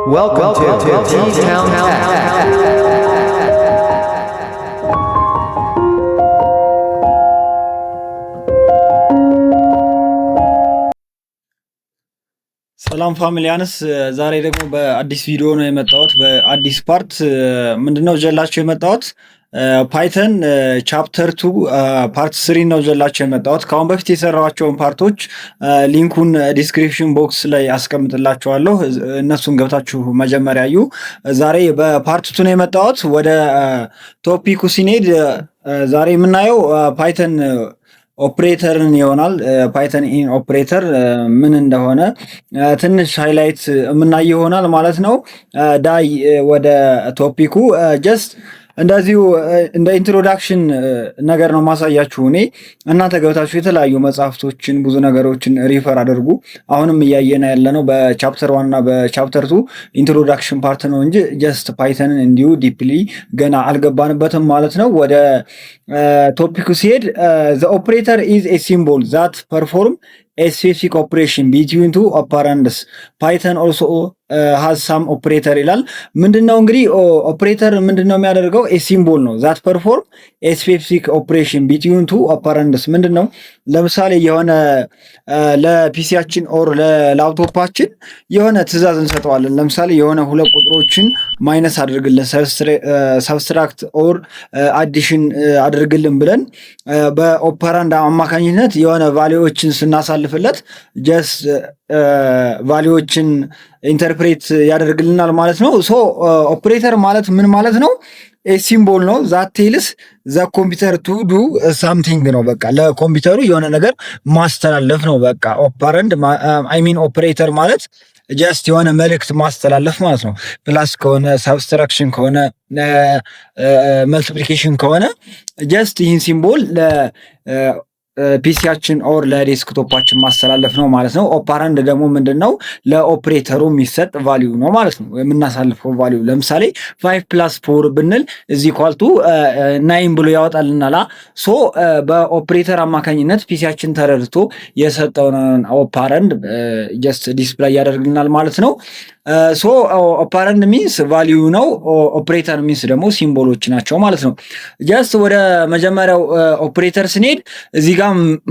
Welcome to T-Town Tech. ሰላም ፋሚሊያንስ ዛሬ ደግሞ በአዲስ ቪዲዮ ነው የመጣሁት። በአዲስ ፓርት ምንድነው ጀላችሁ የመጣሁት ፓይተን ቻፕተር 2 ፓርት 3 ነው ጀላችሁ የመጣሁት። ከአሁን በፊት የሰራኋቸውን ፓርቶች ሊንኩን ዲስክሪፕሽን ቦክስ ላይ አስቀምጥላችኋለሁ። እነሱን ገብታችሁ መጀመሪያ እዩ። ዛሬ በፓርት 2 ነው የመጣሁት። ወደ ቶፒኩ ሲኔድ ዛሬ የምናየው ፓይተን ኦፕሬተርን ይሆናል። ፓይተን ኢን ኦፕሬተር ምን እንደሆነ ትንሽ ሃይላይት የምናይ ይሆናል ማለት ነው። ዳይ ወደ ቶፒኩ ጀስት እንደዚሁ እንደ ኢንትሮዳክሽን ነገር ነው ማሳያችሁ። እኔ እናንተ ገብታችሁ የተለያዩ መጽሐፍቶችን ብዙ ነገሮችን ሪፈር አድርጉ። አሁንም እያየን ያለነው በቻፕተር 1 እና በቻፕተር 2 ኢንትሮዳክሽን ፓርት ነው እንጂ ጀስት ፓይተንን እንዲሁ ዲፕሊ ገና አልገባንበትም ማለት ነው። ወደ ቶፒኩ ሲሄድ ዘ ኦፕሬተር ኢዝ ኤ ሲምቦል ዛት ፐርፎርም a specific operation between two operands. Python also has some operator ይላል። ምንድነው እንግዲህ ኦፕሬተር ምንድነው የሚያደርገው? a symbol ነው that perform a specific operation between two operands። ምንድነው ለምሳሌ የሆነ ለፒሲያችን ኦር ለላፕቶፓችን የሆነ ትዕዛዝ እንሰጠዋለን። ለምሳሌ የሆነ ሁለት ቁጥሮችን ማይነስ አድርግልን፣ ሰብስትራክት ኦር አዲሽን አድርግልን ብለን በኦፐራንድ አማካኝነት የሆነ ቫልዩዎችን ስናሳልፍለት ጀስት ቫልዩዎችን ኢንተርፕሬት ያደርግልናል ማለት ነው። ሶ ኦፕሬተር ማለት ምን ማለት ነው? ሲምቦል ነው ዛት ቴልስ ዘ ኮምፒውተር ቱ ዱ ሳምቲንግ ነው። በቃ ለኮምፒውተሩ የሆነ ነገር ማስተላለፍ ነው። በቃ ኦፐረንድ አይ ሚን ኦፕሬተር ማለት ጀስት የሆነ መልእክት ማስተላለፍ ማለት ነው። ፕላስ ከሆነ ሳብስትራክሽን ከሆነ መልቲፕሊኬሽን ከሆነ ጀስት ይህን ሲምቦል ፒሲያችን ኦር ለዴስክቶፓችን ማስተላለፍ ነው ማለት ነው። ኦፓራንድ ደግሞ ምንድን ነው? ለኦፕሬተሩ የሚሰጥ ቫሊዩ ነው ማለት ነው፣ የምናሳልፈው ቫሊዩ። ለምሳሌ 5 + 4 ብንል እዚ ኳልቱ 9 ብሎ ያወጣልናል። ሶ በኦፕሬተር አማካኝነት ፒሲያችን ተረድቶ የሰጠውን ኦፓራንድ ጀስት ዲስፕላይ ያደርግልናል ማለት ነው። ሶ ኦፓራንድ ሚንስ ቫሊዩ ነው። ኦፕሬተር ሚንስ ደግሞ ሲምቦሎች ናቸው ማለት ነው። ጀስት ወደ መጀመሪያው ኦፕሬተር ስንሄድ እዚህ ጋር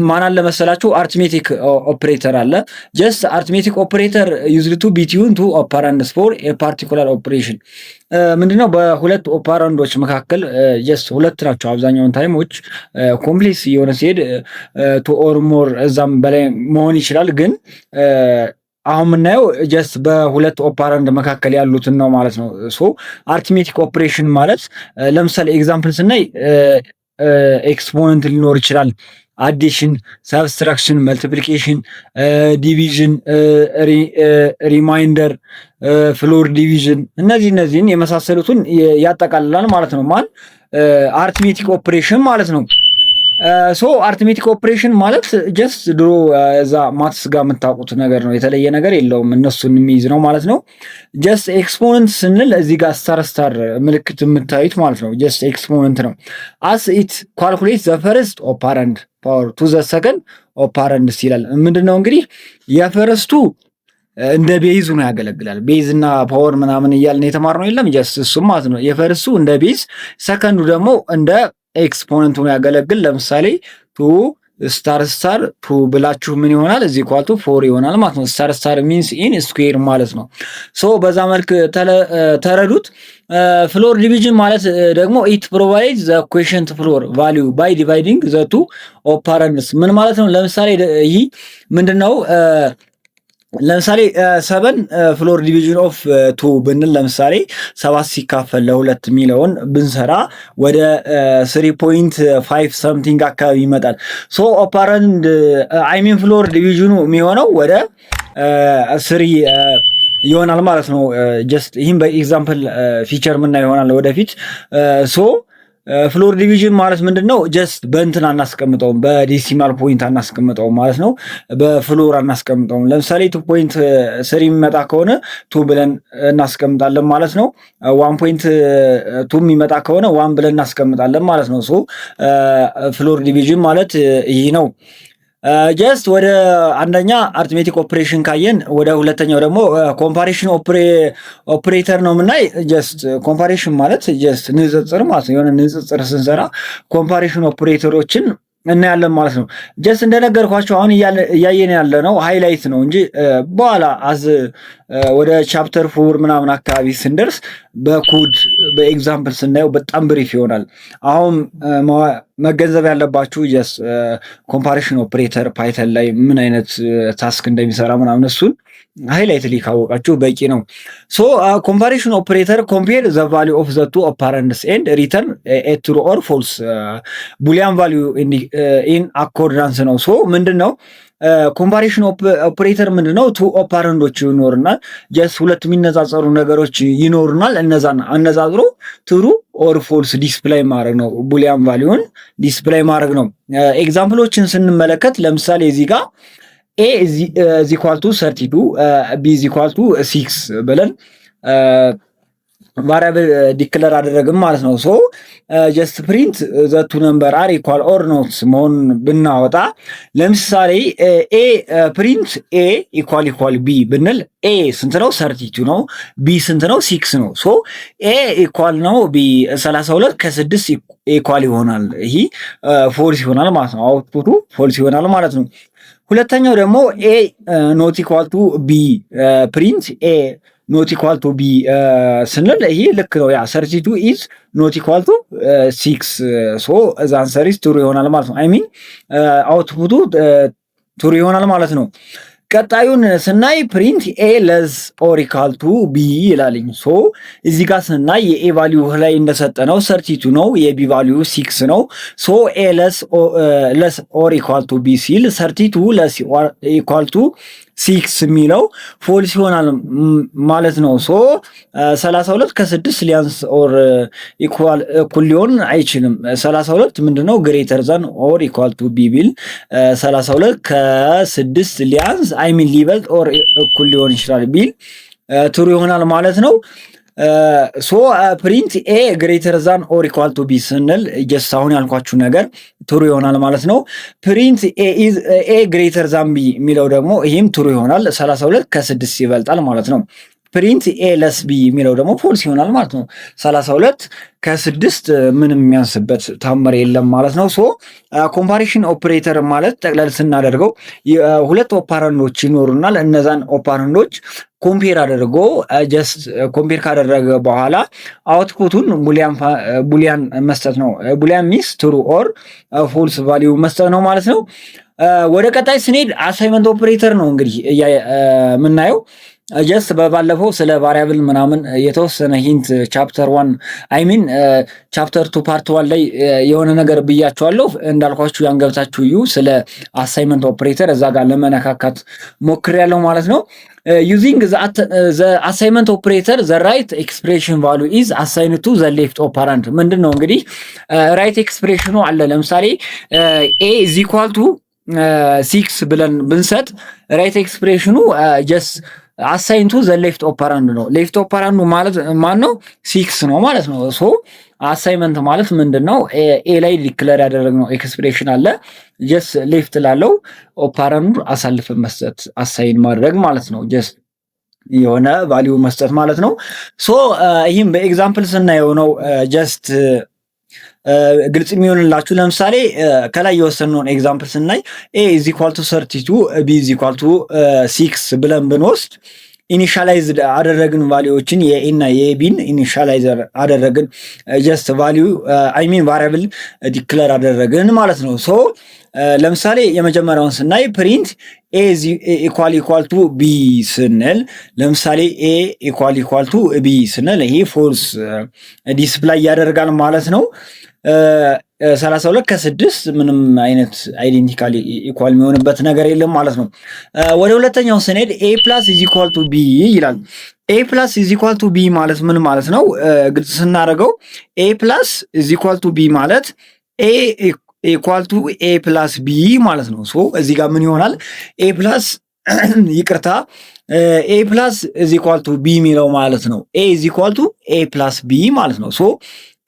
ማን አለ መሰላችሁ? አርትሜቲክ ኦፕሬተር አለ። ጀስት አርትሜቲክ ኦፕሬተር ዩዝድ ቱ ቢትዊን ቱ ኦፓራንድስ ፎር ኤ ፓርቲኩላር ኦፕሬሽን። ምንድነው? በሁለት ኦፓራንዶች መካከል ጀስት ሁለት ናቸው አብዛኛውን ታይሞች። ኮምፕሌክስ የሆነ ሲሄድ ቱ ኦር ሞር እዛም በላይ መሆን ይችላል ግን አሁን የምናየው ጀስት በሁለት ኦፓራንድ መካከል ያሉትን ነው ማለት ነው። ሶ አርትሜቲክ ኦፕሬሽን ማለት ለምሳሌ ኤግዛምፕል ስናይ ኤክስፖነንት ሊኖር ይችላል፣ አዲሽን፣ ሳብስትራክሽን፣ መልቲፕሊኬሽን፣ ዲቪዥን፣ ሪማይንደር፣ ፍሎር ዲቪዥን እነዚህን የመሳሰሉትን ያጠቃልላል ማለት ነው። ማን አርትሜቲክ ኦፕሬሽን ማለት ነው። ሶ አርትሜቲክ ኦፕሬሽን ማለት ጀስት ድሮ እዛ ማትስ ጋር የምታውቁት ነገር ነው። የተለየ ነገር የለውም፣ እነሱን የሚይዝ ነው ማለት ነው። ጀስት ኤክስፖነንት ስንል እዚህ ጋር ስታር ምልክት የምታዩት ማለት ነው። ጀስት ኤክስፖነንት ነው። አስ ኢት ካልኩሌት ዘ ፈርስት ኦፓረንድ ፓወር ቱ ዘ ሰከንድ ኦፓረንድ ይላል። ምንድነው እንግዲህ የፈርስቱ እንደ ቤዝ ነው ያገለግላል። ቤዝ እና ፓወር ምናምን እያልን የተማርነው የለም። ጀስት እሱም ማለት ነው የፈርስቱ እንደ ቤዝ፣ ሰከንዱ ደግሞ እንደ ኤክስፖነንት ሆኖ ያገለግል። ለምሳሌ ቱ ስታር ቱ ብላችሁ ምን ይሆናል? እዚህ ኳልቱ 4 ይሆናል ማለት ነው። ስታር ሚንስ ኢን ስኩዌር ማለት ነው። ሶ በዛ መልክ ተረዱት። ፍሎር ዲቪዥን ማለት ደግሞ ኢት ፕሮቫይድ ዘ ኩዌሽንት ፍሎር ቫልዩ ባይ ዲቫይዲንግ ዘ ቱ ኦፓረንድስ። ምን ማለት ነው? ለምሳሌ ይህ ምንድነው? ለምሳሌ 7 ፍሎር ዲቪዥን ኦፍ 2 ብንል ለምሳሌ 7 ሲካፈል ለ2 የሚለውን ብንሰራ ወደ 3.5 ሰምቲንግ አካባቢ ይመጣል። ሶ ኦፓረንድ አይ ሚን ፍሎር ዲቪዥኑ የሚሆነው ወደ 3 ይሆናል ማለት ነው። ጀስት ይህም በኤግዛምፕል ፊቸር ምና ይሆናል ወደፊት። ሶ ፍሎር ዲቪዥን ማለት ምንድነው? ጀስት በእንትን አናስቀምጠውም፣ በዴሲማል ፖይንት አናስቀምጠውም ማለት ነው። በፍሎር አናስቀምጠውም። ለምሳሌ 2.3 የሚመጣ ከሆነ 2 ብለን እናስቀምጣለን ማለት ነው። 1.2 የሚመጣ ከሆነ 1 ብለን እናስቀምጣለን ማለት ነው። ሶ ፍሎር ዲቪዥን ማለት ይህ ነው። ጀስት ወደ አንደኛ አርትሜቲክ ኦፕሬሽን ካየን ወደ ሁለተኛው ደግሞ ኮምፓሬሽን ኦፕሬተር ነው የምናይ። ጀስት ኮምፓሬሽን ማለት ጀስት ንጽጽር ማለት ነው። የሆነ ንጽጽር ስንሰራ ኮምፓሬሽን ኦፕሬተሮችን እናያለን ማለት ነው። ጀስት እንደነገርኳቸው አሁን እያየን ያለ ነው ሃይላይት ነው እንጂ በኋላ ወደ ቻፕተር ፎር ምናምን አካባቢ ስንደርስ በኮድ በኤግዛምፕል ስናየው በጣም ብሪፍ ይሆናል። አሁን መገንዘብ ያለባችሁ ጀስት ኮምፓሬሽን ኦፕሬተር ፓይተን ላይ ምን አይነት ታስክ እንደሚሰራ ምናምን እሱን ሃይላይትሊ ካወቃችሁ በቂ ነው። ሶ ኮምፓሬሽን ኦፕሬተር ኮምፔር ዘ ቫሊዩ ኦፍ ዘ ቱ ኦፓረንድስ ኤንድ ሪተርን ኤ ትሩ ኦር ፎልስ ቡሊያን ቫሊዩ ኢን አኮርዳንስ ነው። ሶ ምንድን ነው ኮምፓሬሽን ኦፕሬተር ምንድን ነው? ቱ ኦፓረንዶች ይኖርናል። ጀስት ሁለት የሚነጻጸሩ ነገሮች ይኖሩናል። እነዛን አነጻጽሮ ትሩ ኦር ፎልስ ዲስፕላይ ማድረግ ነው። ቡሊያን ቫሊዩን ዲስፕላይ ማድረግ ነው። ኤግዛምፕሎችን ስንመለከት ለምሳሌ እዚህ ጋር ኤ ኢዝ ኢኳል ቱ 32 ቢ ኢዝ ኢኳል ቱ 6 ብለን ቫሪያብል ዲክለር አደረግም ማለት ነው። ሶ ጀስት ፕሪንት ዘ ቱ ነምበር አር ኢኳል ኦር ኖት መሆን ብናወጣ ለምሳሌ ኤ ፕሪንት ኤ ኢኳል ቢ ብንል ኤ ስንት ነው? 32 ነው። ቢ ስንት ነው? 6 ነው። ሶ ኤ ኢኳል ነው ቢ 32 ከ6 ኢኳል ይሆናል። ይሄ ፎልስ ይሆናል ማለት ነው። አውትፑቱ ፎልስ ይሆናል ማለት ነው። ሁለተኛው ደግሞ ኤ ኖት ኢኳል ቱ ቢ ፕሪንት ኤ ኖት ኢኳል ቱ ቢ ስንል ይሄ ልክ ነው። ያ 32 ኢዝ ኖት ኢኳል ቱ 6 ሶ ዘ አንሰር ኢዝ ትሩ ይሆናል ማለት ነው። አይ ሚን አውትፑቱ ትሩ ይሆናል ማለት ነው። ቀጣዩን ስናይ ፕሪንት ኤ ለስ ኦር ኢኳል ቱ ቢ ይላልኝ። ሶ እዚህ ጋር ስናይ የኤ ቫልዩ ላይ እንደሰጠነው 32 ነው፣ የቢ ቫልዩ 6 ነው። ሶ ኤ ለስ ኦር ኢኳል ቱ ቢ ሲል 32 ለስ ኢኳል ቱ 6 የሚለው ፎልስ ይሆናል ማለት ነው። ሶ 32 ከ6 ሊያንስ ኦር እኩል ሊሆን አይችልም። 32 ምንድነው ግሬተር ዛን ኦር ኢኳል ቱ ቢ ቢል 32 ከ6 ሊያንስ አይ ሚን ሊበልጥ ኦር እኩል ሊሆን ይችላል ቢል ትሩ ይሆናል ማለት ነው። ሶ ፕሪንት ኤ ግሬተር ዛን ኦር ኢኳል ቱ ቢ ስንል ጀስት አሁን ያልኳችሁ ነገር ትሩ ይሆናል ማለት ነው። ፕሪንት ኤ ግሬተር ዛን ቢ የሚለው ደግሞ ይህም ትሩ ይሆናል። 32 ከ6 ይበልጣል ማለት ነው። ፕሪንት ኤ ለስ ቢ የሚለው ደግሞ ፎልስ ይሆናል ማለት ነው። 32 ከ6 ምንም የሚያንስበት ታምር የለም ማለት ነው። ሶ ኮምፓሪሽን ኦፕሬተር ማለት ጠቅለል ስናደርገው ሁለት ኦፓረንዶች ይኖሩናል። እነዛን ኦፓረንዶች ኮምፔር አድርጎ ጀስት ኮምፔር ካደረገ በኋላ አውትፑቱን ቡሊያን መስጠት ነው። ቡሊያን ሚንስ ትሩ ኦር ፎልስ ቫሊዩ መስጠት ነው ማለት ነው። ወደ ቀጣይ ስንሄድ አሳይመንት ኦፕሬተር ነው እንግዲህ የምናየው። ጀስት በባለፈው ስለ ቫሪያብል ምናምን የተወሰነ ሂንት ቻፕተር 1 አይ ሚን ቻፕተር 2 ፓርት 1 ላይ የሆነ ነገር ብያችኋለሁ። እንዳልኳችሁ ያንገብታችሁ እዩ። ስለ አሳይመንት ኦፕሬተር እዛ ጋር ለመነካካት ሞክሬያለሁ ማለት ነው። ዩዚንግ ዘ አሳይመንት ኦፕሬተር ዘ ራይት ኤክስፕሬሽን ቫሉ ኢዝ አሳይንድ ቱ ዘ ሌፍት ኦፓራንት። ምንድን ነው እንግዲህ ራይት ኤክስፕሬሽኑ አለ። ለምሳሌ ኤ ኢዝ ኢኳል ቱ 6 ብለን ብንሰጥ ራይት ኤክስፕሬሽኑ ጀስት አሳይንቱ ዘ ሌፍት ኦፐራንድ ነው። ሌፍት ኦፐራንዱ ማለት ማን ነው? 6 ነው ማለት ነው። ሶ አሳይመንት ማለት ምንድነው? ኤ ላይ ዲክለር ያደረግነው ኤክስፕሬሽን አለ። ጀስት ሌፍት ላለው ኦፐራንዱ አሳልፈን መስጠት አሳይን ማድረግ ማለት ነው። ጀስት የሆነ ቫልዩ መስጠት ማለት ነው። ሶ ይህም በኤግዛምፕል ስናየው ነው ጀስት ግልጽ የሚሆንላችሁ። ለምሳሌ ከላይ የወሰነውን ኤግዛምፕል ስናይ ኤ ኢዝ ኢኳል ቱ 32 ቢ ኢዝ ኢኳል ቱ 6 ብለን ብንወስድ ኢኒሻላይዝ አደረግን ቫሊዎችን የኤ እና የቢን ኢኒሻላይዝ አደረግን። ጀስት ቫሊዩ አይ ሚን ቫሪያብል ዲክለር አደረግን ማለት ነው። ሶ ለምሳሌ የመጀመሪያውን ስናይ ፕሪንት ኤ ኢኳል ቱ ቢ ስንል ለምሳሌ ኤ ኢኳል ቱ ቢ ስንል ይሄ ፎልስ ዲስፕላይ ያደርጋል ማለት ነው። 32 ከ6 ምንም አይነት አይዴንቲካሊ ኢኳል የሚሆንበት ነገር የለም ማለት ነው። ወደ ሁለተኛው ስንሄድ ኤ ፕላስ ኢዝ ኢኳል ቱ ቢ ይላል። ኤ ፕላስ ኢዝ ኢኳል ቱ ቢ ማለት ምን ማለት ነው? ግልጽ ስናደርገው ኤ ፕላስ ኢዝ ኢኳል ቱ ቢ ማለት ኤ ኢኳል ቱ ኤ ፕላስ ቢ ማለት ነው። ሶ እዚህ ጋር ምን ይሆናል? ኤ ፕላስ ይቅርታ ኤ ፕላስ ኢዝ ኢኳል ቱ ቢ የሚለው ማለት ነው። ኤ ኢዝ ኢኳል ቱ ኤ ፕላስ ቢ ማለት ነው። ሶ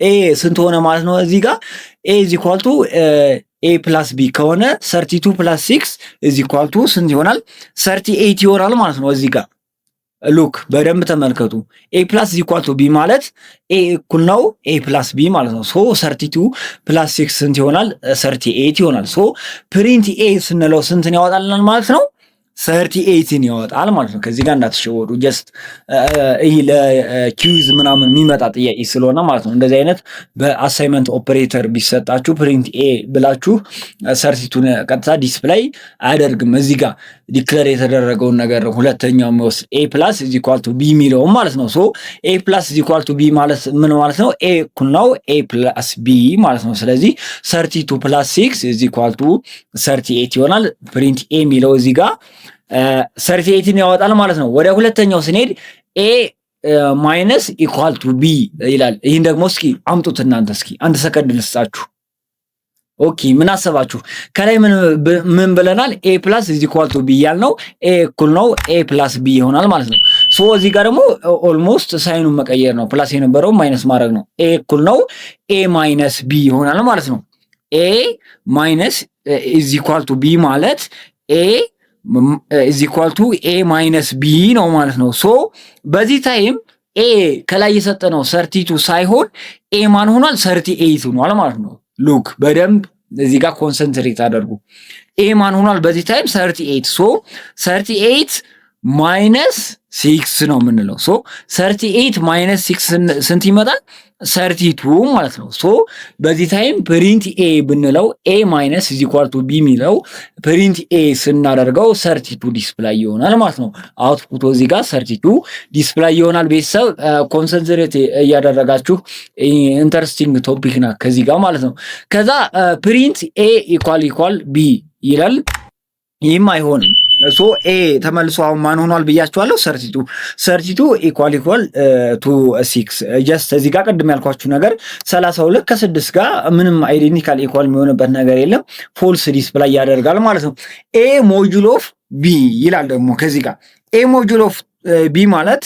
ኤ ስንት ሆነ ማለት ነው? እዚህ ጋር ኤ ኢዝ ኢኳል ቱ ኤ ፕላስ ቢ ከሆነ 32 ፕላስ 6 ኢዝ ኢኳል ቱ ስንት ይሆናል? 38 ይሆናል ማለት ነው። እዚህ ጋር ሉክ በደንብ ተመልከቱ። ኤ ፕላስ ኢዝ ኢኳል ቱ ቢ ማለት ኤ እኩል ነው ኤ ፕላስ ቢ ማለት ነው። ሶ 32 ፕላስ 6 ስንት ይሆናል? 38 ይሆናል። ሶ ፕሪንት ኤ ስንለው ስንትን ያወጣልናል ማለት ነው? 38 ያወጣል ማለት ነው። ከዚህ ጋር እንዳትሸወዱ ጀስት ይሄ ለኪዩዝ ምናምን የሚመጣ ጥያቄ ስለሆነ ማለት ነው። እንደዚህ አይነት በአሳይመንት ኦፕሬተር ቢሰጣችሁ ፕሪንት ኤ ብላችሁ ሰርቲቱን ቀጥታ ዲስፕላይ አያደርግም። እዚህ ጋር ዲክለር የተደረገውን ነገር ነው ሁለተኛው የሚወስድ ኤ ፕላስ ኢዝ ኢኳል ቱ ቢ የሚለውም ማለት ነው። ሶ ኤ ፕላስ ኢዝ ኢኳል ቱ ቢ ማለት ምን ማለት ነው? ኤ እኩል ነው ኤ ፕላስ ቢ ማለት ነው። ስለዚህ 32 ፕላስ 6 ኢዝ ኢኳል ቱ 38 ይሆናል። ፕሪንት ኤ የሚለው እዚህ ጋር 38ን ያወጣል ማለት ነው። ወደ ሁለተኛው ስንሄድ ኤ ማይነስ ኢኳል ቱ ቢ ይላል። ይህን ደግሞ እስኪ አምጡት እናንተ። እስኪ አንድ ሰከንድ ልስጣችሁ። ኦኬ ምን አሰባችሁ? ከላይ ምን ብለናል? ኤ ፕላስ ኢዝ ኢኳል ቱ ቢ ያልነው ኤ እኩል ነው ኤ ፕላስ ቢ ይሆናል ማለት ነው። ሶ እዚህ ጋር ደግሞ ኦልሞስት ሳይኑን መቀየር ነው። ፕላስ የነበረው ማይነስ ማድረግ ነው። ኤ እኩል ነው ኤ ማይነስ ቢ ይሆናል ማለት ነው። ኤ ማይነስ ኢዝ ኢኳል ቱ ቢ ማለት ኤ ኢዝ ኢኳል ቱ ኤ ማይነስ ቢ ነው ማለት ነው። ሶ በዚህ ታይም ኤ ከላይ የሰጠነው 32 ሳይሆን ኤ ማን ሆኗል? 38 ሆኗል ማለት ነው። ሉክ በደንብ እዚህ ጋር ኮንሰንትሬት አድርጉ። ኤ ማን ሆኗል በዚህ ታይም? 38 ሶ 38 ማይነስ 6 ነው የምንለው። ሶ 38 ማይነስ 6 ስንት ይመጣል? 32 ማለት ነው። ሶ በዚህ ታይም ፕሪንት ኤ ብንለው ኤ ማይነስ ኢዝ ኢኳል ቱ ቢ የሚለው ፕሪንት ኤ ስናደርገው 32 ዲስፕላይ ይሆናል ማለት ነው። አውትፑቱ እዚህ ጋር 32 ዲስፕላይ ይሆናል። ቤተሰብ ኮንሰንትሬት እያደረጋችሁ ኢንተረስቲንግ ቶፒክ ና ከዚህ ጋር ማለት ነው። ከዛ ፕሪንት ኤ ኢኳል ቢ ይላል። ይህም አይሆንም። ሶ ኤ ተመልሶ አሁን ማን ሆኗል ብያችኋለሁ? 32 ኢኳል ቱ 6 ጀስት እዚህ ጋር ቅድም ያልኳችሁ ነገር 32 ከ6 ጋር ምንም አይዴንቲካል ኢኳል የሚሆንበት ነገር የለም። ፎልስ ዲስፕላይ ያደርጋል ማለት ነው። ኤ ሞጁል ኦፍ ቢ ይላል ደግሞ ከዚህ ጋር ኤ ሞጁል ኦፍ ቢ ማለት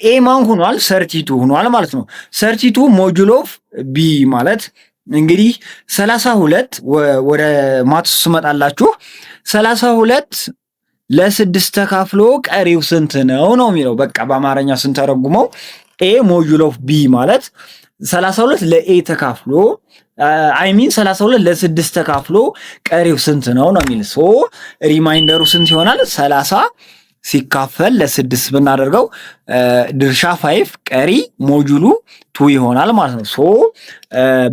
ኤ ማን ሆኗል? 32 ሆኗል ማለት ነው። 32 ሞጁል ኦፍ ቢ ማለት እንግዲህ 32 ወደ ማትስ ስመጣላችሁ 32 ለ6 ተካፍሎ ቀሪው ስንት ነው ነው የሚለው። በቃ በአማርኛ ስንተረጉመው ኤ ሞጁል ኦፍ ቢ ማለት 32 ለኤ ተካፍሎ አይሚን 32 ለ6 ተካፍሎ ቀሪው ስንት ነው ነው የሚል። ሶ ሪማይንደሩ ስንት ይሆናል? 30 ሲካፈል ለ6 ብናደርገው ድርሻ 5 ቀሪ ሞጁሉ 2 ይሆናል ማለት ነው። ሶ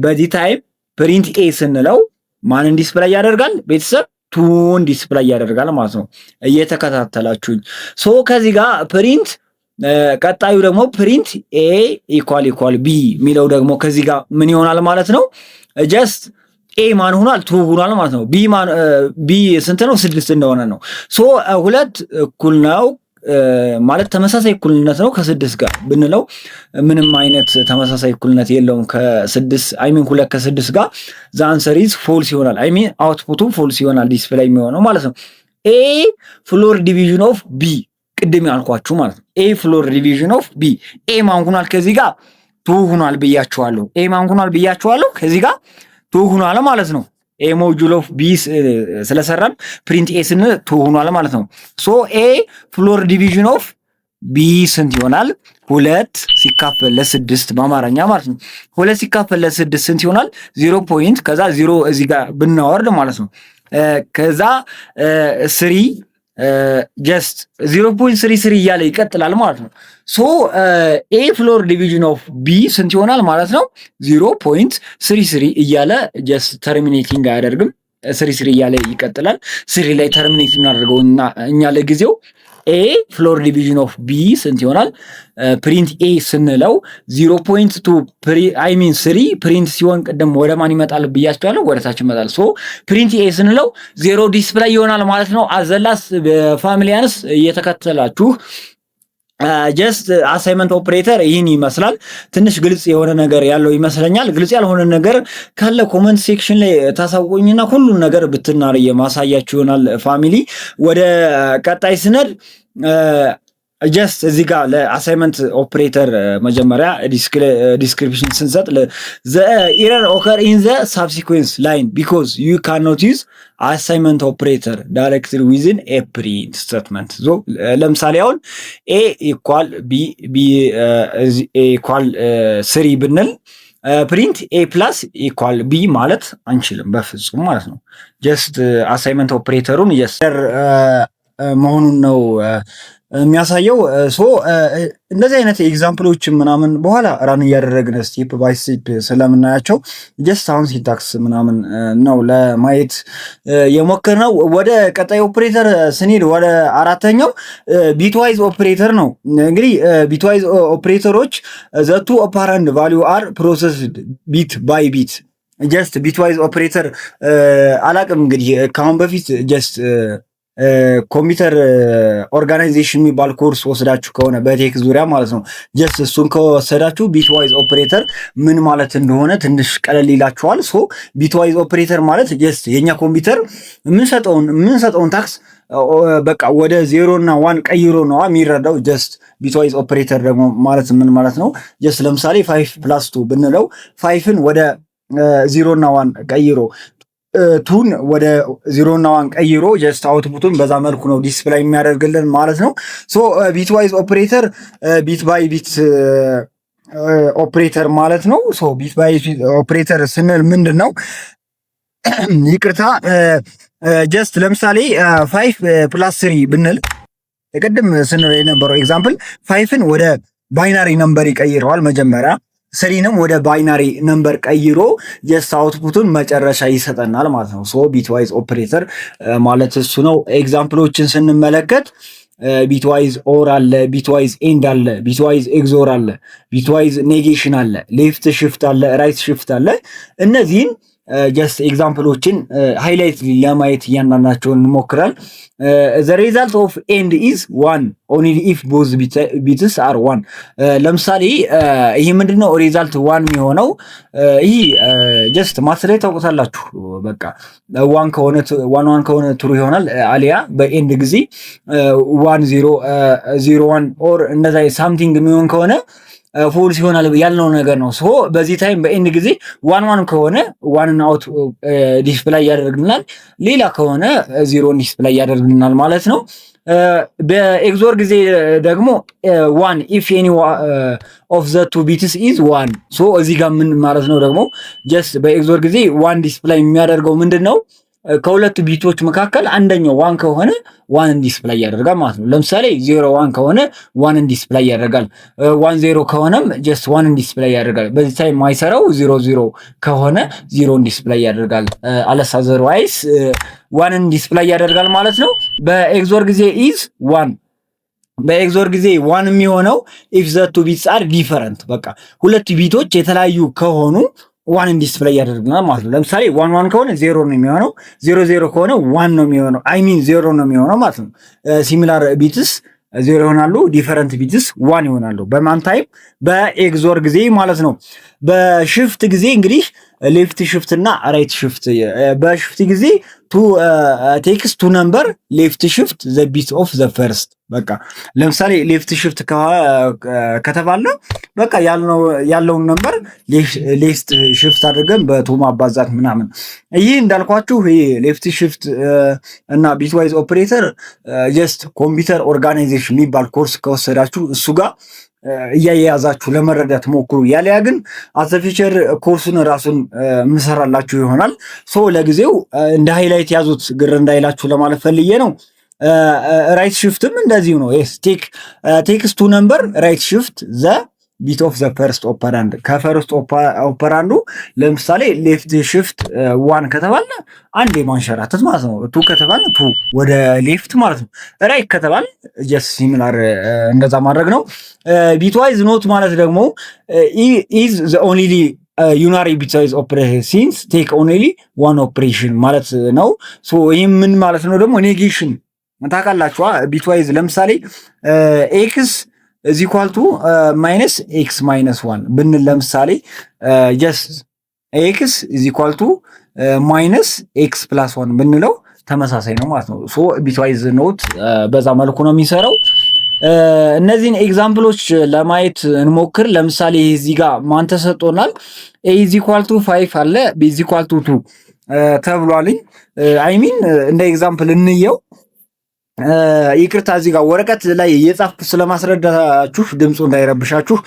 በዚህ ታይፕ ፕሪንት ኤ ስንለው ማንን ዲስፕላይ ያደርጋል ቤተሰብ? ቱን ዲስፕላይ ያደርጋል ማለት ነው። እየተከታተላችሁኝ። ሶ ከዚህ ጋር ፕሪንት ቀጣዩ ደግሞ ፕሪንት ኤ ኢኳል ቢ የሚለው ደግሞ ከዚህ ጋር ምን ይሆናል ማለት ነው? ጀስት ኤ ማን ሆኗል? ቱ ሆኗል ማለት ነው። ቢ ስንት ነው? 6 እንደሆነ ነው። ሶ ሁለት እኩል ነው ማለት ተመሳሳይ እኩልነት ነው ከ6 ጋር ብንለው ምንም አይነት ተመሳሳይ እኩልነት የለውም ከ6 አይሚን 2 ከ6 ጋር ዘ አንሰር ኢዝ ፎልስ ይሆናል። አይሚን አውትፑቱ ፎልስ ይሆናል ዲስፕሌይ የሚሆነው ማለት ነው። ኤ ፍሎር ዲቪዥን ኦፍ ቢ ቅድም ያልኳችሁ ማለት ነው። ኤ ፍሎር ዲቪዥን ኦፍ ቢ ኤ ማን ሆኗል? ከዚህ ጋር ቱ ሆኗል ብያችኋለሁ። ኤ ማን ሆኗል ብያችኋለሁ? ከዚህ ጋር ቱ ሆኗል ማለት ነው። ኤ ሞጁል ኦፍ ቢ ስለሰራን ፕሪንት ኤ ስንል ቱ ሆኗል ማለት ነው። ሶ ኤ ፍሎር ዲቪዥን ኦፍ ቢ ስንት ይሆናል? 2 ሲካፈል ለ6 በአማርኛ ማለት ነው። 2 ሲካፈል ለ6 ስንት ይሆናል? 0 ፖይንት ከዛ 0 እዚህ ጋር ብናወርድ ማለት ነው። ከዛ 3 ጀስት 0.33 እያለ ይቀጥላል ማለት ነው። ሶ ኤ ፍሎር ዲቪዥን ኦፍ ቢ ስንት ይሆናል ማለት ነው? 0.33 እያለ ጀስት ተርሚኔቲንግ አያደርግም። 33 እያለ ይቀጥላል። 3 ላይ ተርሚኔት እናደርገው እና እኛ ለጊዜው ኤ ፍሎር ዲቪዥን ኦፍ ቢ ስንት ይሆናል? ፕሪንት ኤ ስንለው 0.2 አይ ሚን 3 ፕሪንት ሲሆን ቅድም ወደ ማን ይመጣል ብያችኋለሁ? ወደ ታች ይመጣል። ሶ ፕሪንት ኤ ስንለው 0 ዲስፕላይ ይሆናል ማለት ነው። አዘላስ በፋሚሊያንስ እየተከተላችሁ ጀስት አሳይመንት ኦፕሬተር ይህን ይመስላል። ትንሽ ግልጽ የሆነ ነገር ያለው ይመስለኛል። ግልጽ ያልሆነ ነገር ካለ ኮመንት ሴክሽን ላይ ታሳውቁኝና ሁሉን ነገር ብትናር የማሳያችሁ ይሆናል። ፋሚሊ ወደ ቀጣይ ስነድ ጀስት እዚህ ጋር ለአሳይመንት ኦፕሬተር መጀመሪያ ዲስክሪፕሽን ስንሰጥ ዘ ኢረር ኦከር ኢን ዘ ሳብሲኩዌንስ ላይን ቢኮዝ ዩ ካን ኖት ዩዝ አሳይመንት ኦፕሬተር ዳይሬክትሊ ዊዝን ኤ ፕሪንት ስቴትመንት። ለምሳሌ አሁን ኤ ኢኳል ቢ ኢኳል ስሪ ብንል ፕሪንት ኤ ፕላስ ኢኳል ቢ ማለት አንችልም በፍጹም ማለት ነው። ጀስት አሳይመንት ኦፕሬተሩን መሆኑን ነው የሚያሳየው። ሶ እንደዚህ አይነት ኤግዛምፕሎችን ምናምን በኋላ ራን እያደረግን ስቴፕ ባይ ስቴፕ ስለምናያቸው ጀስት አሁን ሲንታክስ ምናምን ነው ለማየት የሞከርነው። ወደ ቀጣይ ኦፕሬተር ስንሄድ ወደ አራተኛው ቢትዋይዝ ኦፕሬተር ነው። እንግዲህ ቢትዋይዝ ኦፕሬተሮች ዘቱ ኦፓራንድ ቫሊዩ አር ፕሮሰስድ ቢት ባይ ቢት። ጀስት ቢትዋይዝ ኦፕሬተር አላቅም እንግዲህ ከአሁን በፊት ጀስት ኮምፒውተር ኦርጋናይዜሽን የሚባል ኮርስ ወስዳችሁ ከሆነ በቴክ ዙሪያ ማለት ነው። ጀስት እሱን ከወሰዳችሁ ቢትዋይዝ ኦፕሬተር ምን ማለት እንደሆነ ትንሽ ቀለል ይላችኋል። ሶ ቢትዋይዝ ኦፕሬተር ማለት ጀስት የኛ ኮምፒውተር የምንሰጠውን ታክስ በቃ ወደ 0 እና 1 ቀይሮ ነው የሚረዳው። ጀስት ቢትዋይዝ ኦፕሬተር ደግሞ ማለት ምን ማለት ነው? ጀስት ለምሳሌ 5+2 ብንለው 5ን ወደ 0 እና 1 ቀይሮ ቱን ወደ 0 እና 1 ቀይሮ ጀስት አውትፑቱን በዛ መልኩ ነው ዲስፕላይ የሚያደርግልን ማለት ነው። ሶ ቢትዋይዝ ኦፕሬተር ቢት ባይ ቢት ኦፕሬተር ማለት ነው። ሶ ቢት ባይ ቢት ኦፕሬተር ስንል ምንድን ነው? ይቅርታ ጀስት ለምሳሌ 5+3 ብንል ቅድም ስንል የነበረው ኤግዛምፕል 5ን ወደ ባይናሪ ነምበር ይቀይረዋል መጀመሪያ፣ ስሪንም ወደ ባይናሪ ነምበር ቀይሮ ጀስት አውትፑቱን መጨረሻ ይሰጠናል ማለት ነው። ሶ ቢትዋይዝ ኦፕሬተር ማለት እሱ ነው። ኤግዛምፕሎችን ስንመለከት ቢትዋይዝ ኦር አለ፣ ቢትዋይዝ ኤንድ አለ፣ ቢትዋይዝ ኤግዞር አለ፣ ቢትዋይዝ ኔጌሽን አለ፣ ሌፍት ሽፍት አለ፣ ራይት ሽፍት አለ። እነዚህን ጀስት ኤግዛምፕሎችን ሃይላይት ለማየት እያንዳንዳቸውን እንሞክራል። ዘ ሪዛልት ኦፍ ኤንድ ኢዝ 1 ኦንሊ ኢፍ ቦዝ ቢትስ አር 1። ለምሳሌ ይህ ምንድነው ሪዛልት 1 የሚሆነው? ይህ ጀስት ማትስ ላይ ታውቁታላችሁ። በቃ 1 ከሆነ ትሩ ይሆናል። አሊያ በኤንድ ጊዜ 1 0 0 1 ኦር እንደዛ ሳምቲንግ የሚሆን ከሆነ ፎልስ ይሆናል ያልነው ነገር ነው። ሶ በዚህ ታይም በኤንድ ጊዜ 1 1 ከሆነ 1 አውት ዲስፕላይ ያደርግልናል፣ ሌላ ከሆነ 0 ዲስፕላይ ያደርግልናል ማለት ነው። በኤግዞር ጊዜ ደግሞ 1 ኢፍ ኤኒ ኦፍ ዘ ቱ ቢትስ ኢዝ 1። ሶ እዚህ ጋር ምን ማለት ነው ደግሞ ጀስት በኤግዞር ጊዜ 1 ዲስፕላይ የሚያደርገው ምንድን ነው? ከሁለቱ ቢቶች መካከል አንደኛው 1 ከሆነ 1 ዲስፕላይ ያደርጋል ማለት ነው። ለምሳሌ 0 1 ከሆነ 1 ዲስፕላይ ያደርጋል። 1 0 ከሆነም ጀስት 1 ዲስፕላይ ያደርጋል። በዚህ ታይም የማይሰራው 0 0 ከሆነ 0 ዲስፕላይ ያደርጋል። አለስ አዘርዋይስ 1 ዲስፕላይ ያደርጋል ማለት ነው። በኤግዞር ጊዜ ኢዝ 1 በኤግዞር ጊዜ 1 የሚሆነው ኢፍ ዘ ቱ ቢትስ አር ዲፈረንት፣ በቃ ሁለት ቢቶች የተለያዩ ከሆኑ 1 ዲስፕላይ ያደርግናል ማለት ነው። ለምሳሌ 1 1 ከሆነ 0 ነው የሚሆነው፣ 0 0 ከሆነ 1 ነው የሚሆነው፣ አይ ሚን 0 ነው የሚሆነው ማለት ነው። ሲሚላር ቢትስ 0 ይሆናሉ፣ ዲፈረንት ቢትስ 1 ይሆናሉ። በማን ታይም? በኤግዞር ጊዜ ማለት ነው። በሽፍት ጊዜ እንግዲህ ሌፍት ሽፍት እና ራይት ሽፍት። በሽፍት ጊዜ ቴክስ ቱ ነምበር ሌፍት ሽፍት ዘ ቢት ኦፍ ዘ ፈርስት። በቃ ለምሳሌ ሌፍት ሽፍት ከተባለ በቃ ያለውን ነምበር ሌፍት ሽፍት አድርገን በቱ ማባዛት ምናምን። ይህ እንዳልኳችሁ ይሄ ሌፍት ሽፍት እና ቢትዋይዝ ኦፕሬተር ጀስት ኮምፒውተር ኦርጋናይዜሽን የሚባል ኮርስ ከወሰዳችሁ እሱ ጋር እያያዛችሁ ለመረዳት ሞክሩ። ያለያ ግን አዘፊቸር ኮርሱን ራሱን ምሰራላችሁ ይሆናል። ሶ ለጊዜው እንደ ሃይላይት ያዙት፣ ግር እንዳይላችሁ ለማለት ፈልዬ ነው። ራይት ሽፍትም እንደዚሁ ነው። ቴክስ ቱ ነምበር ራይት ሽፍት ዘ ቢት ኦፍ ዘ ፈርስት ኦፐራንድ። ከፈርስት ኦፐራንዱ ለምሳሌ ሌፍት ሽፍት 1 ከተባለ አንድ የማንሸራተት ማለት ነው። 2 ከተባለ 2 ወደ ሌፍት ማለት ነው። ራይት ከተባለ ጀስት ሲሚላር እንደዛ ማድረግ ነው። ቢትዋይዝ ኖት ማለት ደግሞ ኢዝ ዘ ኦንሊ ዩናሪ ቢትዋይዝ ኦፕሬሽን ሲንስ ቴክ ኦንሊ 1 ኦፕሬሽን ማለት ነው። ሶ ይህም ምን ማለት ነው ደግሞ ኔጌሽን ታውቃላችኋ። ቢትዋይዝ ለምሳሌ ኤክስ እዚ ኳልቱ ማይነስ ኤክስ ማይነስ 1 ብንል ለምሳሌ ጀስት ኤክስ እዚ ኳልቱ ማይነስ ኤክስ ፕላስ 1 ብንለው ተመሳሳይ ነው ማለት ነው። ሶ ቢትዋይዝ ኖት በዛ መልኩ ነው የሚሰራው። እነዚህን ኤግዛምፕሎች ለማየት እንሞክር። ለምሳሌ እዚህ ጋር ማን ተሰጥቶናል? ኤ ኢዝ ኢኳል ቱ 5 አለ፣ ቢ ኢዝ ኢኳል ቱ 2 ተብሏልኝ። አይሚን እንደ ኤግዛምፕል እንየው። ይቅርታ እዚህ ጋር ወረቀት ላይ የጻፍኩ ስለማስረዳችሁ ድምፁ እንዳይረብሻችሁ።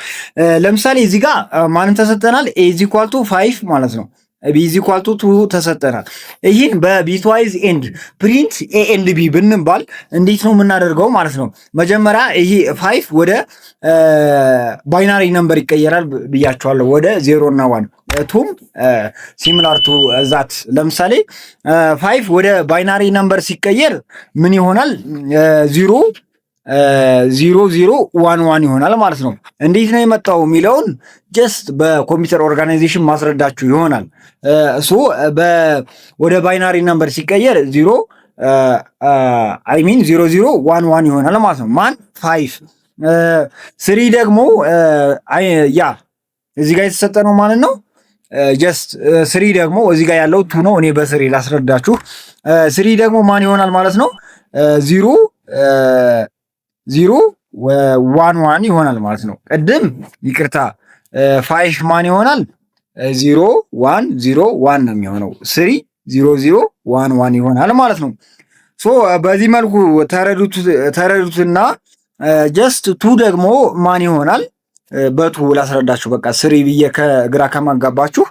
ለምሳሌ እዚህ ጋር ማንን ተሰጠናል? ኤ ኢዝ ኢኳል ቱ 5 ማለት ነው። ቢ ኢዝ ኢኳል ቱ 2 ተሰጠናል። ይህን በቢትዋይዝ ኤንድ ፕሪንት ኤ ኤንድ ቢ ብንባል እንዴት ነው የምናደርገው ማለት ነው? መጀመሪያ ይሄ 5 ወደ ባይናሪ ነምበር ይቀየራል ብያቸዋለሁ፣ ወደ 0 እና 1 ቱም ሲሚላር ቱ ዛት። ለምሳሌ 5 ወደ ባይናሪ ነምበር ሲቀየር ምን ይሆናል? 0 0 0 1 1 ይሆናል ማለት ነው። እንዴት ነው የመጣው የሚለውን ጀስት በኮምፒውተር ኦርጋናይዜሽን ማስረዳችሁ ይሆናል። ሶ ወደ ባይናሪ ነምበር ሲቀየር 0 አይ ሚን 0 0 1 1 ይሆናል ማለት ነው። ማን 5 3 ደግሞ ያ እዚህ ጋር የተሰጠ ነው ማለት ነው። ጀስት 3 ደግሞ እዚህ ጋር ያለው ቱ ነው። እኔ በስሪ ላስረዳችሁ። 3 ደግሞ ማን ይሆናል ማለት ነው? 0 0 1 1 ይሆናል ማለት ነው። ቅድም ይቅርታ 5 ማን ይሆናል? 0 1 0 1 ነው የሚሆነው። 3 0 0 1 1 ይሆናል ማለት ነው። ሶ በዚህ መልኩ ተረዱትና ጀስት ቱ ደግሞ ማን ይሆናል? በቱ ላስረዳችሁ። በቃ ስሪ ብዬ ከግራ ከማጋባችሁ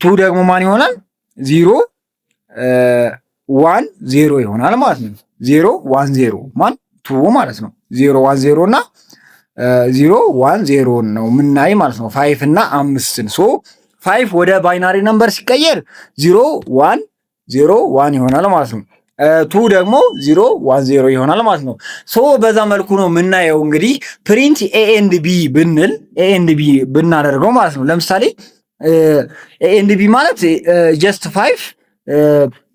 ቱ ደግሞ ማን ይሆናል? 0 1 0 ይሆናል ማለት ነው። 0 1 0 ማን ቱ ማለት ነው። 0 1 0 እና 0 1 0 ነው ምናይ ማለት ነው። 5 እና 5ን ሶ 5 ወደ ባይናሪ ነምበር ሲቀየር 0 1 0 1 ይሆናል ማለት ነው። ቱ ደግሞ 0 1 0 ይሆናል ማለት ነው። ሶ በዛ መልኩ ነው የምናየው። እንግዲህ ፕሪንት ኤ ኤንድ ቢ ብንል ኤ ኤንድ ቢ ብናደርገው ማለት ነው። ለምሳሌ ኤ ኤንድ ቢ ማለት ጀስት 5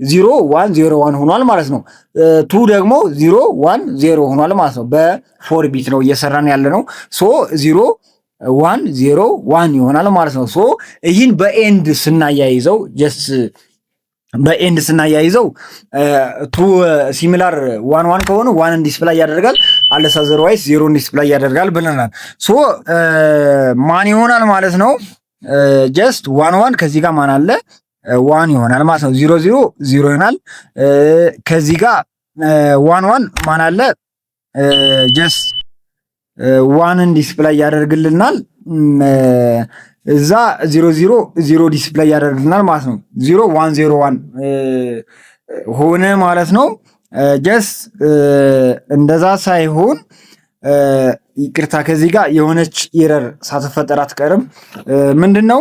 0 1 0 1 ሆኗል ማለት ነው። ቱ ደግሞ 0 1 0 ሆኗል ማለት ነው። በ4 ቢት ነው እየሰራን ያለ ነው። ሶ 0 1 0 1 ይሆናል ማለት ነው። ሶ ይህን በኤንድ ስናያይዘው ጀስት በኤንድ ስናያይዘው ቱ ሲሚላር 1 1 ከሆነ 1 ዲስፕላይ ያደርጋል፣ አለሳ ዘርዋይስ 0 ዲስፕላይ ያደርጋል ብለናል። ሶ ማን ይሆናል ማለት ነው? ጀስት 1 1 ከዚህ ጋር ማን አለ? 1 ይሆናል ማለት ነው። 0 0 0 ይሆናል። ከዚህ ጋር 1 1 ማን አለ? ጀስት 1 ዲስፕላይ ያደርግልናል። እዛ 0 0 0 ዲስፕላይ ያደርግልናል ማለት ነው። 0 1 0 1 ሆነ ማለት ነው። ጀስት እንደዛ ሳይሆን ይቅርታ፣ ከዚህ ጋር የሆነች ኤረር ሳትፈጠር አትቀርም። ምንድነው?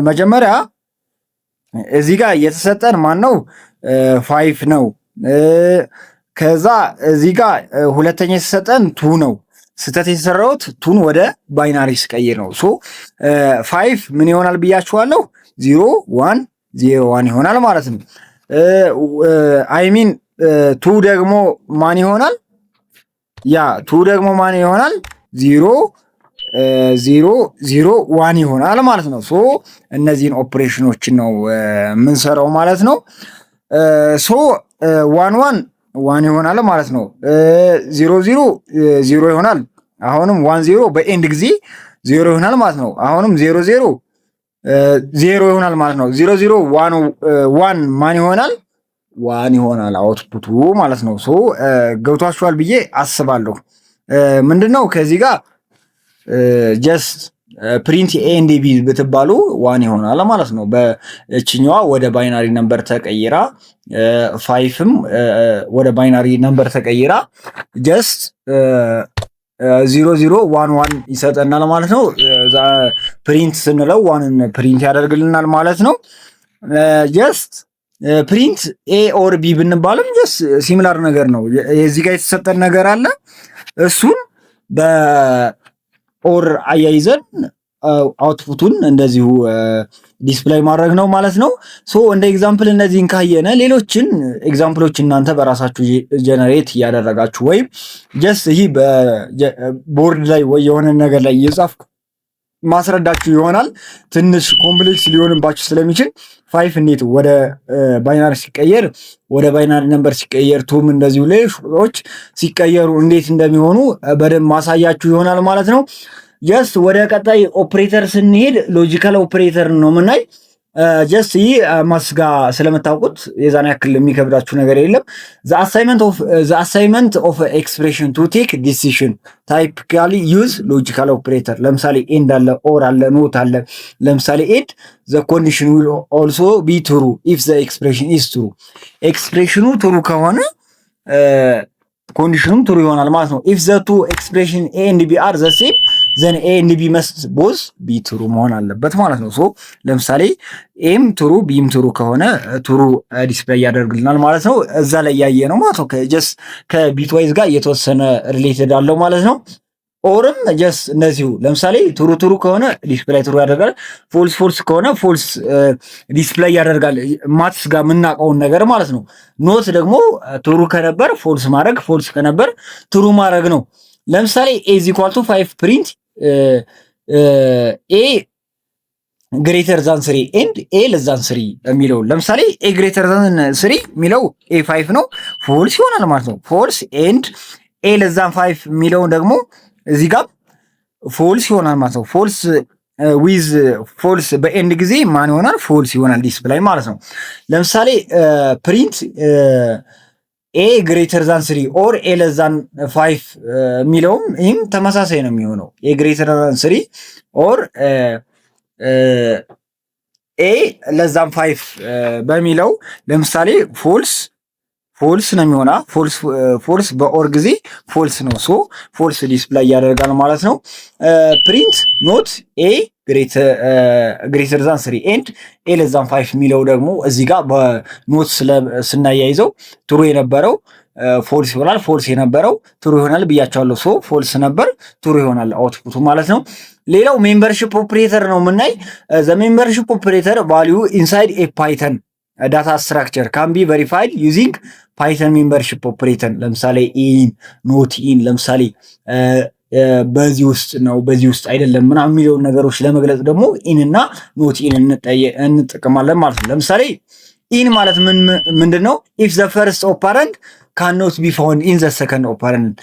መጀመሪያ እዚህ ጋር የተሰጠን ማን ነው? 5 ነው። ከዛ እዚህ ጋር ሁለተኛ የተሰጠን ቱ ነው። ስህተት የተሰራውት ቱን ወደ ባይናሪ ስቀይር ነው። ሶ 5 ምን ይሆናል ብያችኋለሁ? 0 1 0 1 ይሆናል ማለት ነው። አይ ሚን ቱ ደግሞ ማን ይሆናል? ያ ቱ ደግሞ ማን ይሆናል? 0 0 0 1 ይሆናል ማለት ነው። ሶ እነዚህን ኦፕሬሽኖችን ነው የምንሰራው ማለት ነው። ሶ 1 1 1 ይሆናል ማለት ነው። 0 0 0 ይሆናል። አሁንም 1 0 በኤንድ ጊዜ 0 ይሆናል ማለት ነው። አሁንም 0 0 0 ይሆናል ማለት ነው። 0 0 1 ማን ይሆናል? 1 ይሆናል አውትፑቱ ማለት ነው። ሶ ገብቷችኋል ብዬ አስባለሁ። ምንድነው ከዚህ ጋር ጀስት ፕሪንት ኤ ኤንድ ቢ ብትባሉ 1 ይሆናል ማለት ነው። በእችኛዋ ወደ ባይናሪ ነምበር ተቀይራ 5ም ወደ ባይናሪ ነምበር ተቀይራ ጀስት 0 0 1 1 ይሰጠናል ማለት ነው። ፕሪንት ስንለው 1ን ፕሪንት ያደርግልናል ማለት ነው። ጀስት ፕሪንት ኤ ኦር ቢ ብንባልም ጀስት ሲሚላር ነገር ነው። የዚህ ጋር የተሰጠን ነገር አለ። እሱን በኦር አያይዘን አውትፑቱን እንደዚሁ ዲስፕላይ ማድረግ ነው ማለት ነው። ሶ እንደ ኤግዛምፕል እነዚህን ካየነ ሌሎችን ኤግዛምፕሎች እናንተ በራሳችሁ ጀነሬት እያደረጋችሁ ወይም ጀስት ይህ ቦርድ ላይ ወይ የሆነ ነገር ላይ እየጻፍኩ ማስረዳችሁ ይሆናል። ትንሽ ኮምፕሌክስ ሊሆንባችሁ ስለሚችል 5 እንዴት ወደ ባይናሪ ሲቀየር ወደ ባይናሪ ነምበር ሲቀየር ቱም እንደዚሁ ሌሎች ቁጥሮች ሲቀየሩ እንዴት እንደሚሆኑ በደንብ ማሳያችሁ ይሆናል ማለት ነው። ጀስት ወደ ቀጣይ ኦፕሬተር ስንሄድ ሎጂካል ኦፕሬተር ነው የምናይ። ጀስት ይህ ማስጋ ስለምታውቁት የዛን ያክል የሚከብዳችሁ ነገር የለም። ዘ አሳይመንት ኦፍ ኤክስፕሬሽን ቱ ቴክ ዲሲሽን ታይፒካሊ ዩዝ ሎጂካል ኦፕሬተር። ለምሳሌ ኤንድ አለ፣ ኦር አለ፣ ኖት አለ። ለምሳሌ ኤንድ ዘ ኮንዲሽን ዊል ኦልሶ ቢ ትሩ ኢፍ ዘ ኤክስፕሬሽን ኢዝ ትሩ። ኤክስፕሬሽኑ ትሩ ከሆነ ኮንዲሽኑም ትሩ ይሆናል ማለት ነው። ኢፍ ዘ ቱ ኤክስፕሬሽን ኤ ኤንድ ቢ አር ዘ ሴም ዘን ኤ ኤንድ ቢ መስት ቦዝ ቢ ትሩ መሆን አለበት ማለት ነው። ሶ ለምሳሌ ኤም ትሩ ቢም ትሩ ከሆነ ትሩ ዲስፕሌይ ያደርግልናል ማለት ነው። እዛ ላይ ያየ ነው ማለት ነው። ጀስት ከቢትዋይዝ ጋር እየተወሰነ ሪሌትድ አለው ማለት ነው። ኦርም ጀስት እንደዚሁ ለምሳሌ ትሩ ትሩ ከሆነ ዲስፕሌይ ትሩ ያደርጋል። ፎልስ ፎልስ ከሆነ ፎልስ ዲስፕሌይ ያደርጋል። ማትስ ጋር የምናውቀውን ነገር ማለት ነው። ኖት ደግሞ ትሩ ከነበር ፎልስ ማድረግ፣ ፎልስ ከነበር ትሩ ማድረግ ነው። ለምሳሌ ኤ ኢዝ ኢኳል ቱ 5 ፕሪንት ኤ ግሬተር ዛን 3 ኤንድ ኤ ለስ ዛን 3 የሚለው ለምሳሌ ኤ ግሬተር ዛን 3 የሚለው ኤ 5 ነው፣ ፎልስ ይሆናል ማለት ነው። ፎልስ ኤንድ ኤ ለስ ዛን 5 የሚለውን ደግሞ እዚህ ጋር ፎልስ ይሆናል ማለት ነው። ፎልስ ዊዝ ፎልስ በኤንድ ጊዜ ማን ይሆናል? ፎልስ ይሆናል ዲስፕላይ ማለት ነው። ለምሳሌ ፕሪንት ኤ ግሬተር ዛን 3 ኦር ኤ ለስ ዛን 5 የሚለውም ይህም ተመሳሳይ ነው የሚሆነው። ኤ ግሬተር ዛን 3 ኦር ኤ ለስ ዛን 5 በሚለው ለምሳሌ ፎልስ ነው የሚሆና። ፎልስ በኦር ጊዜ ፎልስ ነው። ሶ ፎልስ ዲስፕላይ ያደርጋል ማለት ነው። ፕሪንት ኖት ኤ ግሬተር ዛን 3 ኤንድ ኤ ለስ ዛን 5 የሚለው ደግሞ እዚህ ጋር በኖት ስናያይዘው ትሩ የነበረው ፎልስ ይሆናል፣ ፎልስ የነበረው ትሩ ይሆናል ብያቸዋለሁ። ሶ ፎልስ ነበር ትሩ ይሆናል አውትፑቱ ማለት ነው። ሌላው ሜምበርሺፕ ኦፕሬተር ነው የምናይ። ዘ ሜምበርሺፕ ኦፕሬተር ቫልዩ ኢንሳይድ ኤ ፓይተን ዳታ ስትራክቸር ካን ቢ ቨሪፋይድ ዩዚንግ ፓይተን ሜምበርሺፕ ኦፕሬተር። ለምሳሌ ኢን ኖት ኢን፣ ለምሳሌ በዚህ ውስጥ ነው በዚህ ውስጥ አይደለም ምናምን የሚለውን ነገሮች ለመግለጽ ደግሞ ኢን እና ኖት ኢን እንጠቀማለን ማለት ነው። ለምሳሌ ኢን ማለት ምንድን ነው? ኢፍ ዘ ፈርስት ኦፐረንድ ካን ኖት ቢ ፋውንድ ኢን ዘ ሰከንድ ኦፐረንድ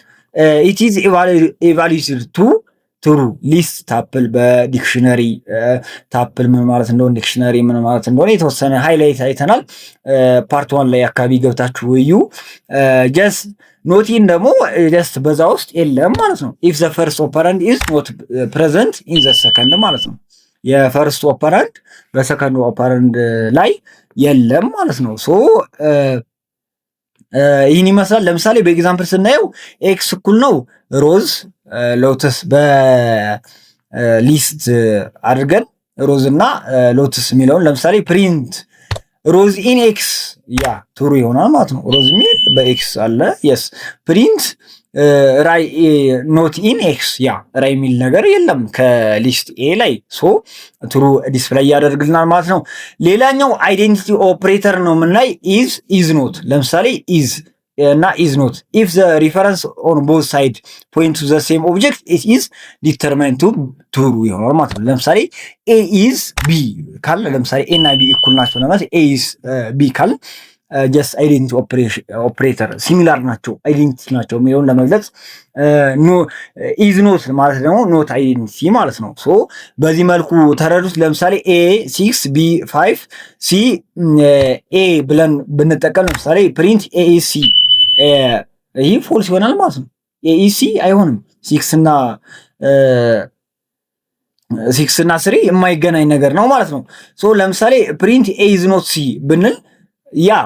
ኢት ኢዝ ኢቫሉዌትድ ቱ ትሩ ሊስት ታፕል። በዲክሽነሪ ታፕል ምን ማለት እንደሆነ ዲክሽነሪ ምን ማለት እንደሆነ የተወሰነ ሃይላይት አይተናል። ፓርት 1 ላይ አካባቢ ገብታችሁ ወዩ። ጀስት ኖቲን ደግሞ ጀስት በዛ ውስጥ የለም ማለት ነው። ኢፍ ዘ ፈርስት ኦፐራንድ ኢዝ ኖት ፕሬዘንት ኢን ዘ ሰከንድ ማለት ነው። የፈርስት ኦፐራንድ በሰከንድ ኦፐራንድ ላይ የለም ማለት ነው። ሶ ይህን ይመስላል። ለምሳሌ በኤግዛምፕል ስናየው ኤክስ እኩል ነው ሮዝ ሎተስ በሊስት አድርገን ሮዝ እና ሎተስ የሚለውን ለምሳሌ ፕሪንት ሮዝ ኢን ኤክስ ያ ትሩ ይሆናል ማለት ነው። ሮዝ ሚል በኤክስ አለ የስ ፕሪንት ራይ ኖት ኢን ኤክስ ያ ራይ የሚል ነገር የለም ከሊስት ኤ ላይ ሶ ትሩ ዲስፕላይ ያደርግልናል ማለት ነው። ሌላኛው አይዴንቲቲ ኦፕሬተር ነው የምናይ ኢዝ ኖት። ለምሳሌ ኢዝ እና ኢዝ ኖት ኢፍ ዘ ሪፈረንስ ኦን ቦዝ ሳይድ ፖይንት ቱ ዘ ሴም ኦብጀክት ኢት ኢዝ ዲተርማይንድ ቱ ትሩ ይሆናል ማለት ነው። ለምሳሌ ኤ ኢዝ ቢ ካል ለምሳሌ ኤ እና ቢ እኩል ናቸው ለማለት ኤ ኢዝ ቢ ካል ጀስት አይዴንቲቲ ኦፕሬተር ሲሚላር ናቸው አይዴንቲቲ ናቸው የሚለውን ለመግለጽ ኢዝ ኖት ማለት ደግሞ ኖት አይዴንቲቲ ማለት ነው። ሶ በዚህ መልኩ ተረዱት። ለምሳሌ ኤ 6 ቢ 5 ሲ ኤ ብለን ብንጠቀም ለምሳሌ ፕሪንት ኤ ኢዝ ሲ ይህ ፎልስ ይሆናል ማለት ነው። ኤ ኢዝ ሲ አይሆንም። 6 እና 3 የማይገናኝ ነገር ነው ማለት ነው። ሶ ለምሳሌ ፕሪንት ኤ ኢዝ ኖት ሲ ብንል ያ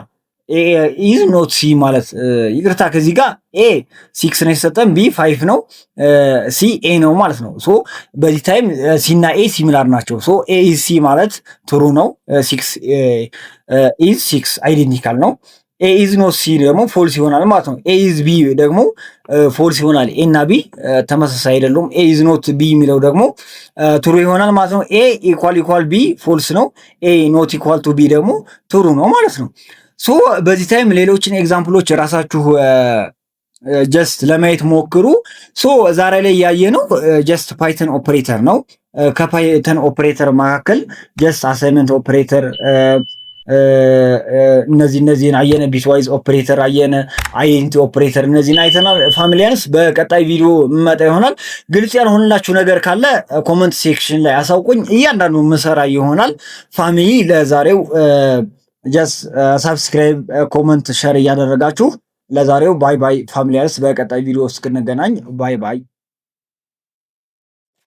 ኢዝ ኖት ሲ ማለት ይቅርታ፣ ከዚህ ጋር ኤ 6 ነው የሰጠን፣ ቢ 5 ነው፣ ሲ ኤ ነው ማለት ነው። ሶ በዚህ ታይም ሲ እና ኤ ሲሚላር ናቸው። ሶ ኤ ኢዝ ሲ ማለት ትሩ ነው። 6 ኢዝ 6 አይዴንቲካል ነው። ኤ ኢዝ ኖት ሲ ደግሞ ፎልስ ይሆናል ማለት ነው። ኤ ኢዝ ቢ ደግሞ ፎልስ ይሆናል። ኤ እና ቢ ተመሳሳይ አይደሉም። ኤ ኢዝ ኖት ቢ የሚለው ደግሞ ትሩ ይሆናል ማለት ነው። ኤ ኢኳል ቢ ፎልስ ነው። ኤ ኖት ኢኳል ቱ ቢ ደግሞ ትሩ ነው ማለት ነው። ሶ በዚህ ታይም ሌሎችን ኤግዛምፕሎች ራሳችሁ ጀስት ለማየት ሞክሩ። ሶ ዛሬ ላይ ያየነው ጀስት ፓይተን ኦፕሬተር ነው። ከፓይተን ኦፕሬተር መካከል ጀስት አሳይመንት ኦፕሬተር እነዚህን አየነ፣ ቢትዋይዝ ኦፕሬተር አየነ፣ አይዴንቲ ኦፕሬተር እነዚህን አይተናል። ፋሚሊያንስ በቀጣይ ቪዲዮ የምመጣ ይሆናል። ግልጽ ያልሆነላችሁ ነገር ካለ ኮመንት ሴክሽን ላይ አሳውቁኝ፣ እያንዳንዱ ምሰራ ይሆናል። ፋሚሊ ለዛሬው ጀስት ሰብስክራይብ፣ ኮመንት፣ ሸር እያደረጋችሁ ለዛሬው ባይ ባይ ፋሚሊያንስ። በቀጣይ ቪዲዮ እስክንገናኝ ባይ ባይ።